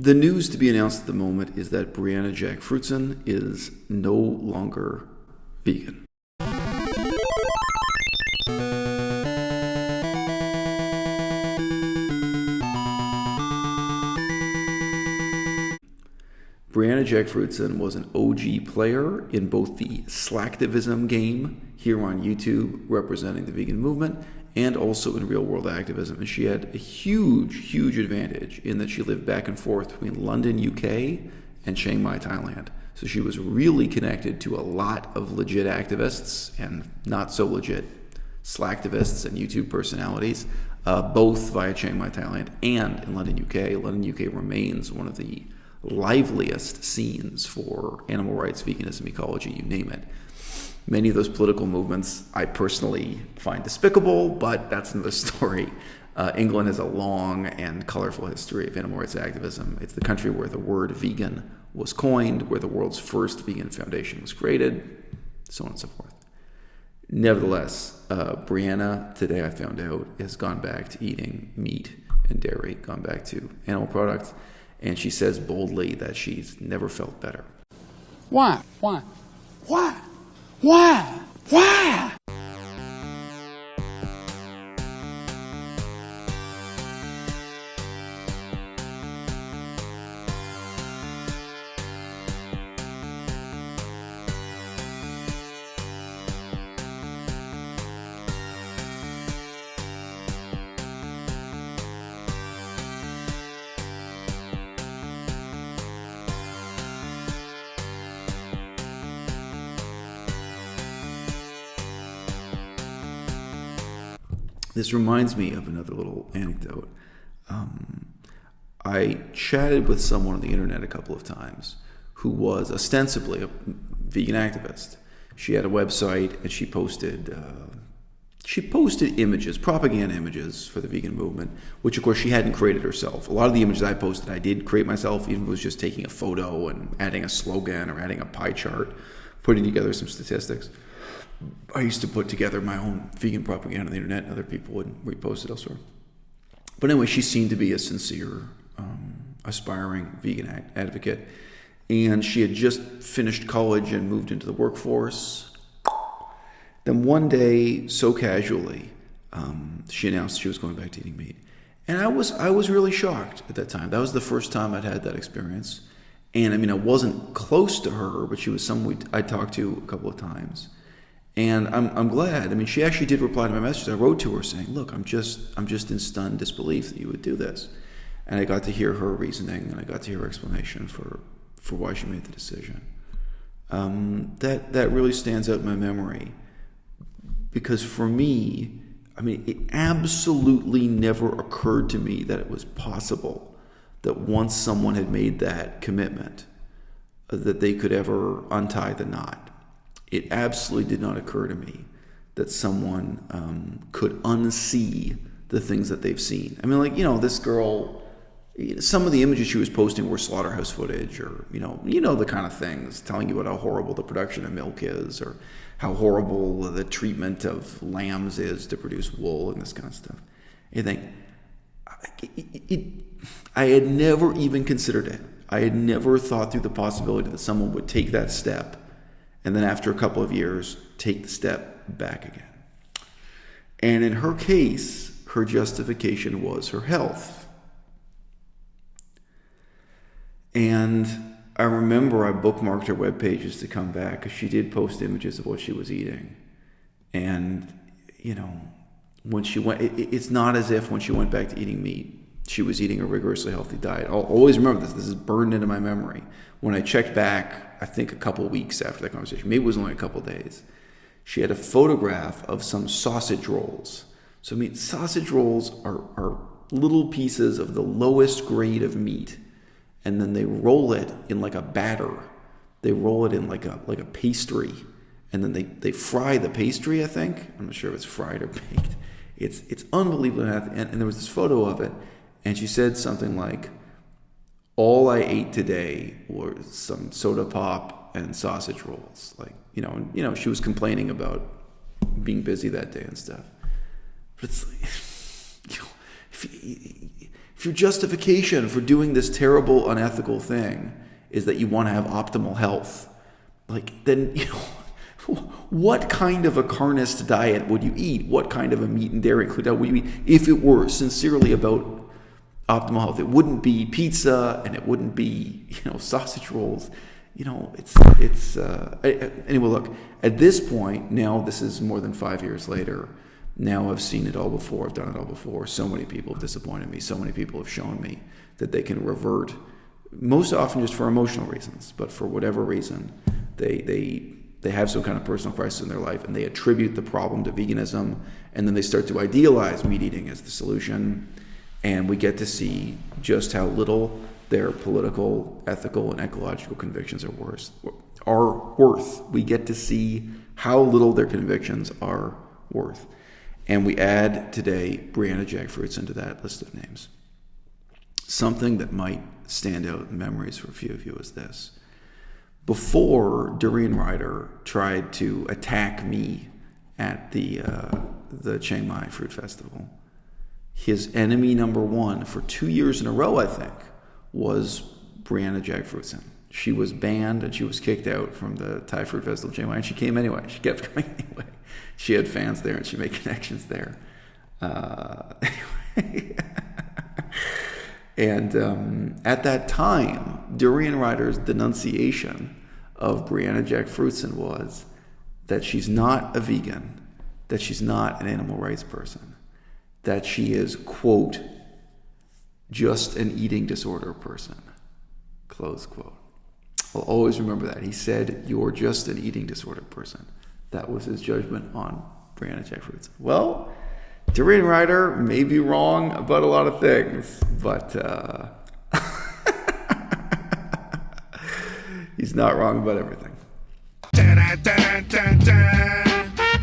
The news to be announced at the moment is that Brianna Jackfruitson is no longer vegan. Brianna Jackfruitson was an OG player in both the slacktivism game here on YouTube, representing the vegan movement, and also in real-world activism. And she had a huge advantage in that she lived back and forth between London, UK, and Chiang Mai, Thailand. So she was really connected to a lot of legit activists and not so legit slacktivists and YouTube personalities, both via Chiang Mai, Thailand, and in London, UK. London, UK remains one of the liveliest scenes for animal rights, veganism, ecology, you name it. Many of those political movements I personally find despicable, but that's another story. England has a long and colorful history of animal rights activism. It's the country where the word vegan was coined, where the world's first vegan foundation was created, so on and so forth. Nevertheless, Brianna, today I found out, has gone back to eating meat and dairy, gone back to animal products, and she says boldly that she's never felt better. Why? This reminds me of another little anecdote. I chatted with someone on the internet a couple of times who was ostensibly a vegan activist. She had a website and she posted images, propaganda images for the vegan movement, which of course she hadn't created herself. A lot of the images I posted I did create myself, even if it was just taking a photo and adding a slogan or adding a pie chart, putting together some statistics. I used to put together my own vegan propaganda on the internet, and other people would repost it elsewhere. But anyway, she seemed to be a sincere, aspiring vegan advocate. And she had just finished college and moved into the workforce. Then one day, so casually, she announced she was going back to eating meat. And I was really shocked at that time. That was the first time I'd had that experience. And I mean, I wasn't close to her, but she was someone I talked to a couple of times. And I'm glad. I mean, she actually did reply to my message. I wrote to her saying, "Look, I'm just in stunned disbelief that you would do this." And I got to hear her reasoning, and I got to hear her explanation for why she made the decision. That really stands out in my memory, because for me, I mean, it absolutely never occurred to me that it was possible that once someone had made that commitment, that they could ever untie the knot. It absolutely did not occur to me that someone could unsee the things that they've seen. I mean, like, this girl, some of the images she was posting were slaughterhouse footage, or, the kind of things, telling you about how horrible the production of milk is, or how horrible the treatment of lambs is to produce wool and this kind of stuff. You think, I had never even considered it. I had never thought through the possibility that someone would take that step and then after a couple of years, take the step back again. And in her case, her justification was her health. And I remember I bookmarked her web pages to come back, because she did post images of what she was eating. And, when she went, it's not as if when she went back to eating meat, she was eating a rigorously healthy diet. I'll always remember this. This is burned into my memory. When I checked back, I think a couple of weeks after that conversation, maybe it was only a couple of days, she had a photograph of some sausage rolls. So, I mean, sausage rolls are little pieces of the lowest grade of meat, and then they roll it in like a batter. They roll it in like a pastry, and then they fry the pastry, I think. I'm not sure if it's fried or baked. It's unbelievable. And there was this photo of it, and she said something like, "All I ate today was some soda pop and sausage rolls." Like, she was complaining about being busy that day and stuff. But it's like, if if your justification for doing this terrible, unethical thing is that you want to have optimal health, like, then, what kind of a carnist diet would you eat? What kind of a meat and dairy diet would you eat if it were sincerely about optimal health? It wouldn't be pizza, and it wouldn't be, sausage rolls. Anyway, look, at this point, now this is more than 5 years later. Now I've seen it all before. I've done it all before. So many people have disappointed me. So many people have shown me that they can revert, most often just for emotional reasons, but for whatever reason, they have some kind of personal crisis in their life, and they attribute the problem to veganism, and then they start to idealize meat eating as the solution, and we get to see just how little their political, ethical, and ecological convictions are worth. We get to see how little their convictions are worth. And we add today Brianna Jackfruitson to that list of names. Something that might stand out in memories for a few of you is this. Before Durian Rider tried to attack me at the Chiang Mai Fruit Festival, his enemy number one for 2 years in a row, I think, was Brianna Jackfruitson. She was banned and she was kicked out from the Thai Fruit Festival in Chiang Mai, and she came anyway. She kept coming anyway. She had fans there and she made connections there. Anyway. And at that time, Durian Rider's denunciation of Brianna Jackfruitson was that she's not a vegan, that she's not an animal rights person, that she is, quote, just an eating disorder person, close quote. I'll always remember that. He said, you're just an eating disorder person. That was his judgment on Brianna Jackfruitson. Well, Durian Rider may be wrong about a lot of things, but he's not wrong about everything.